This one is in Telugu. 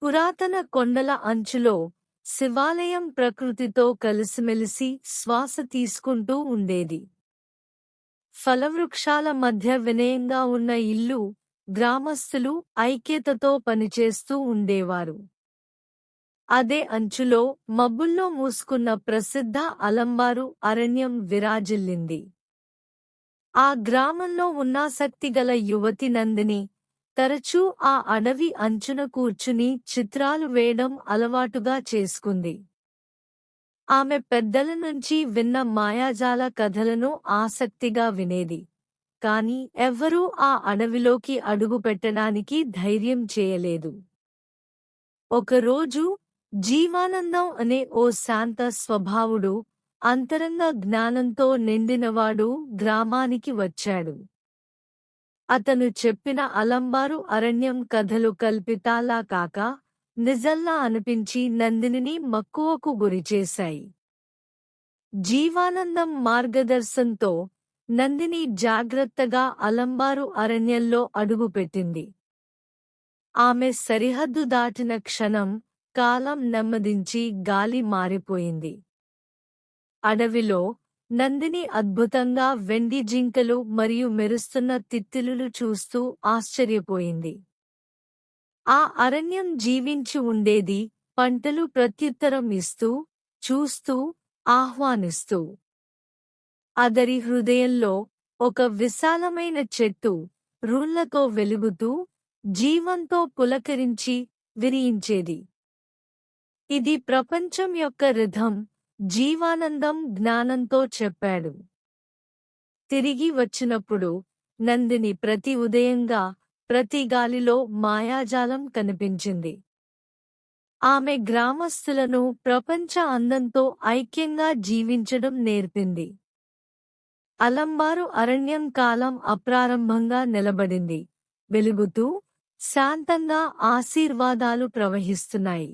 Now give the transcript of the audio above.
పురాతన కొండల అంచులో శివాలయం ప్రకృతితో కలిసిమెలిసి శ్వాస తీసుకుంటూ ఉండేది. ఫలవృక్షాల మధ్య వినయంగా ఉన్న ఇల్లు, గ్రామస్థులు ఐక్యతతో పనిచేస్తూ ఉండేవారు. అదే అంచులో మబ్బుల్లో మూసుకున్న ప్రసిద్ధ అలంబారు అరణ్యం విరాజిల్లింది. ఆ గ్రామంలో ఉన్నాసక్తిగల యువతి నందిని తరచూ ఆ అడవి అంచున కూర్చుని చిత్రాలు వేయడం అలవాటుగా చేసుకుంది. ఆమె పెద్దల నుంచి విన్న మాయాజాల కథలను ఆసక్తిగా వినేది. కాని ఎవ్వరూ ఆ అడవిలోకి అడుగుపెట్టడానికి ధైర్యం చేయలేదు. ఒకరోజు జీవానందం అనే ఓ శాంత స్వభావుడు, అంతరంగ జ్ఞానంతో నిండినవాడు గ్రామానికి వచ్చాడు. అతను చెప్పిన అలంబారు అరణ్యం కథలు కల్పితాలా కాక నిజంలా అనిపించి నందినిని మక్కువకు గురిచేశాయి. జీవానందం మార్గదర్శంతో నందిని జాగ్రత్తగా అలంబారు అరణ్యంలో అడుగుపెట్టింది. ఆమె సరిహద్దు దాటిన క్షణం కాలం నెమ్మదించి గాలి మారిపోయింది. అడవిలో నందిని అద్భుతంగా వెండి జింకలు మరియు మెరుస్తున్న తిత్తిలులు చూస్తూ ఆశ్చర్యపోయింది. ఆ అరణ్యం జీవించి ఉండేది, పంటలు ప్రత్యుత్తరం ఇస్తూ, చూస్తూ, ఆహ్వానిస్తూ. అదరి హృదయంలో ఒక విశాలమైన చెట్టు రుళ్లతో వెలుగుతూ, జీవంతో పులకరించి విరియించేది. ఇది ప్రపంచం యొక్క రిథం, జీవానందం జ్ఞానంతో చెప్పాడు. తిరిగి వచ్చినప్పుడు నందిని ప్రతి ఉదయంగా, ప్రతి గాలిలో మాయాజాలం కనిపించింది. ఆమె గ్రామస్థులను ప్రపంచ అందంతో ఐక్యంగా జీవించడం నేర్పింది. అలంబారు అరణ్యం కాలం అప్రారంభంగా నిలబడింది, వెలుగుతూ, శాంతంగా ఆశీర్వాదాలు ప్రవహిస్తున్నాయి.